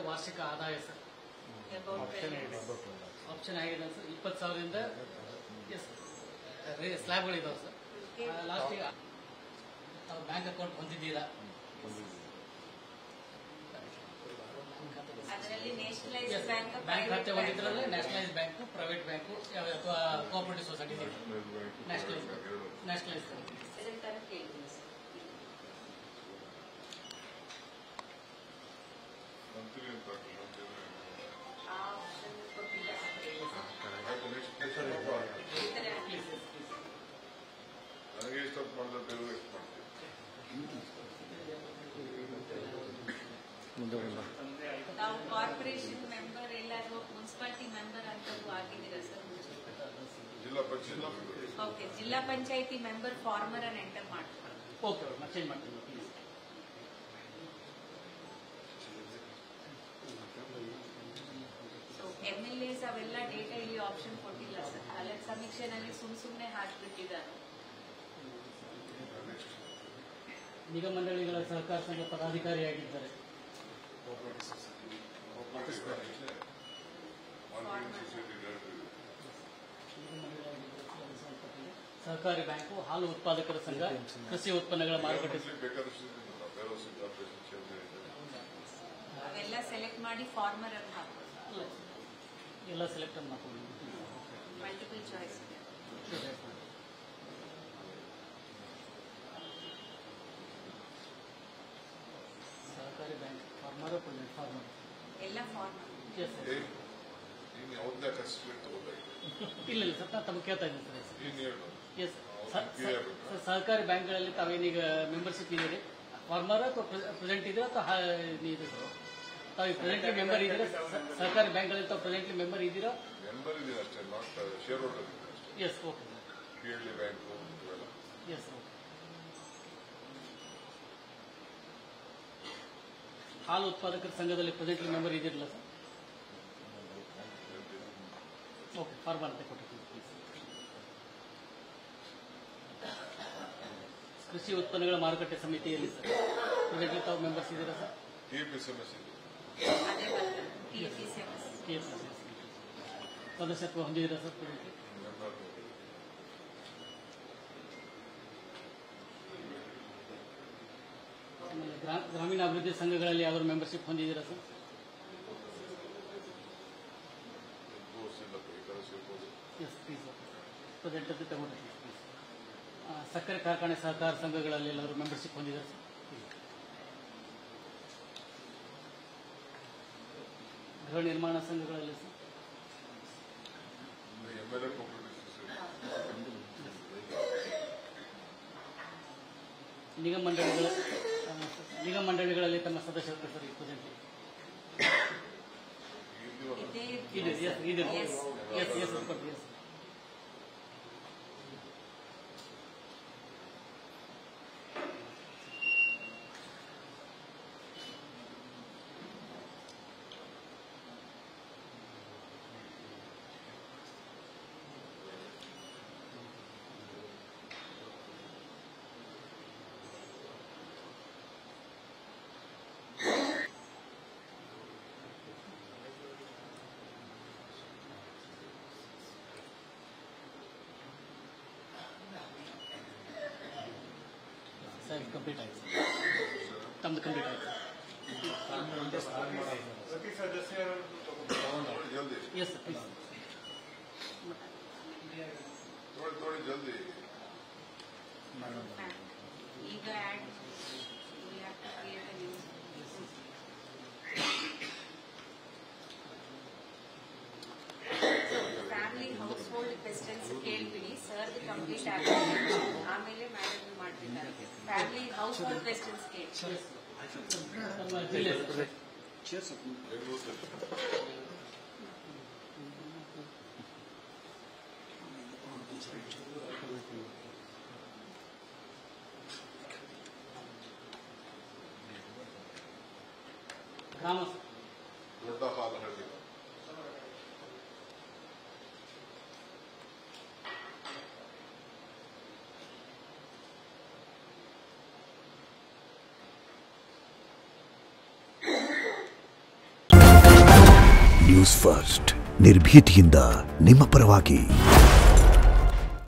ವಾರ್ಷಿಕ ಆದಾಯ sir option ಆಗಿದೆ ಸರ್ 20,000ರಿಂದ ಸ್ಲ್ಯಾಬ್ಗಳು ಇದಾವೆ ಸರ್. ಲಾಸ್ಟಿಗೆ ತಾವು ಬ್ಯಾಂಕ್ ಅಕೌಂಟ್ ಹೊಂದಿದ್ದೀರಾ? ಬ್ಯಾಂಕ್ ಖಾತೆ ಹೊಂದಿದ್ರಲ್ಲೇ ನ್ಯಾಷನಲೈಸ್ ಬ್ಯಾಂಕು, ಪ್ರೈವೇಟ್ ಬ್ಯಾಂಕು ಅಥವಾ ಕೋಆಪರೇಟಿವ್ ಸೊಸೈಟಿ ನ್ಯಾಷನಲೈಸ್ ನಾವು ಕಾರ್ಪೊರೇಷನ್ ಮೆಂಬರ್ ಎಲ್ಲಾದ್ರೂ ಮುನ್ಸಿಪಾಲಿಟಿ ಮೆಂಬರ್ ಅಂತದ್ದು ಆಗಿದ್ದೀರಾ ಸರ್? ಓಕೆ, ಜಿಲ್ಲಾ ಪಂಚಾಯತಿ ಮೆಂಬರ್ ಫಾರ್ಮರ್ ಅನ್ನು ಎಂಟರ್ ಮಾಡ್ತಾರೆ. ಓಕೆ, ಚೇಂಜ್ ಮಾಡ್ತೀನಿ ಪ್ಲೀಸ್. ಸೊ MLAs ಅವೆಲ್ಲ ಡೇಟಾ ಇಲ್ಲಿ ಆಪ್ಷನ್ ಕೊಟ್ಟಿಲ್ಲ ಸರ್. ಅಲ್ಲ ಸಮೀಕ್ಷೆನಲ್ಲಿ ಸುಮ್ಮನೆ ಹಾಕ್ಬಿಟ್ಟಿದ್ದಾರೆ. ನಿಗಮ ಮಂಡಳಿಗಳ ಸಹಕಾರ ಸಂಘ ಪದಾಧಿಕಾರಿಯಾಗಿದ್ದಾರೆ. ಸಹಕಾರಿ ಬ್ಯಾಂಕು, ಹಾಲು ಉತ್ಪಾದಕರ ಸಂಘ, ಕೃಷಿ ಉತ್ಪನ್ನಗಳ ಮಾರುಕಟ್ಟೆ ಅವೆಲ್ಲ ಸೆಲೆಕ್ಟ್ ಮಾಡಿ ಫಾರ್ಮರ್ ಅನ್ನು ಹಾಕೋದು. ಎಲ್ಲ ಸೆಲೆಕ್ಟ್ ಮಾಡ್ಕೊಂಡು ಮಲ್ಟಿಪಲ್ ಚಾಯ್ಸ್. ಸಹಕಾರಿ ಬ್ಯಾಂಕ್ ಫಾರ್ಮರ್, ಪ್ರೆಸೆಂಟ್ ಫಾರ್ಮರ್ ಎಲ್ಲ ಫಾರ್ಮರ್. ಇಲ್ಲ ಸರ್, ನಾನು ತಮಗೆ ಕೇಳ್ತಾ ಇದ್ದೀನಿ ಸರ್. ಎಸ್ ಸರ್, ಸಹಕಾರಿ ಬ್ಯಾಂಕ್ಗಳಲ್ಲಿ ತಾವೇನೀಗ ಮೆಂಬರ್ಶಿಪ್ ಇದೀರಿ, ಫಾರ್ಮರ್ ಅಥವಾ ಪ್ರೆಸೆಂಟ್ ಇದೆ ಅಥವಾ ಇದೆ ಸರ್? ತಾವು ಪ್ರೆಸೆಂಟ್ಲಿ ಮೆಂಬರ್ ಇದ್ದೀರಾ ಸಹಕಾರಿ ಬ್ಯಾಂಕ್ಗಳಲ್ಲಿ? ತಾವು ಪ್ರೆಸೆಂಟ್ಲಿ ಮೆಂಬರ್ ಇದ್ದೀರಾ? Yes, okay. Yes, okay. ಹಾಲು ಉತ್ಪಾದಕರ ಸಂಘದಲ್ಲಿ ಪ್ರೆಸೆಂಟ್ಲಿ ಮೆಂಬರ್ ಇದಿರಲ್ಲ ಸರ್? ಓಕೆ, ಫಾರ್ಮರ್ ಅಂತ ಕೊಟ್ಟಿರ್ತೀನಿ ಪ್ಲೀಸ್. ಕೃಷಿ ಉತ್ಪನ್ನಗಳ ಮಾರುಕಟ್ಟೆ ಸಮಿತಿಯಲ್ಲಿ ಸರ್ ಪ್ರೆಸೆಂಟ್ಲಿ ತಾವು ಮೆಂಬರ್ಸ್ ಇದ್ದೀರಾ ಸರ್? ಸದಸ್ಯತ್ವ ಹೊಂದಿದ್ದೀರಾ ಸರ್ ಪ್ರೆಸೆಂಟ್ಲಿ? ಆಮೇಲೆ ಗ್ರಾಮೀಣಾಭಿವೃದ್ಧಿ ಸಂಘಗಳಲ್ಲಿ ಯಾವ್ದಾದ್ರು ಮೆಂಬರ್ಶಿಪ್ ಹೊಂದಿದ್ದೀರಾ sir? Yes please, okay. Present ಅಂತ ತಗೊಂಡಿದ್ದೀವಿ ಪ್ಲೀಸ್. ಸಕ್ಕರೆ ಕಾರ್ಖಾನೆ ಸಹಕಾರ ಸಂಘಗಳಲ್ಲಿ ಎಲ್ಲರೂ ಮೆಂಬರ್ಶಿಪ್ ಹೊಂದಿದ್ದಾರೆ ಸರ್? ಗೃಹ ನಿರ್ಮಾಣ ಸಂಘಗಳಲ್ಲಿ ಸರ್? ನಿಗಮ ಮಂಡಳಿಗಳಲ್ಲಿ ತಮ್ಮ ಸದಸ್ಯತ್ವ ಸರ್ ಪ್ರೆಸೆಂಟ್ಲಿ ಇದೆ? Yes, yes, yes, yes. Sir complete ಆಯ್ತು ಸರ್, ತಮ್ಮದು ಕಂಪ್ಲೀಟ್ ಆಯ್ತು ಎಸ್ ಸರ್ ಪ್ಲೀಸ್. ಈಗ ಫ್ಯಾಮಿಲಿ ಹೌಸ್ ಹೋಲ್ಡ್ ಪೆಸ್ಟೆನ್ಸ್ ಕೇಳ್ಬಿಡಿ ಸರ್, ಕಂಪ್ಲೀಟ್ ಆಗಿದೆ. ಆಮೇಲೆ ಮ್ಯಾನೇಜ್ ಮಾಡ್ತಿದ್ದಾರೆ. ಫ್ಯಾಮಿಲಿ ಹೌಸ್ ಹೋಲ್ಡ್ ಪೆಸ್ಟೆನ್ಸ್ ಕೇಳಿ. ಗ್ರಾಮ ದೊಡ್ಡ ಹಾಲಹಳ್ಳಿ ನ್ಯೂಸ್ ಫಸ್ಟ್ ನಿರ್ಭೀತಿಯಿಂದ ನಿಮ್ಮ ಪರವಾಗಿ.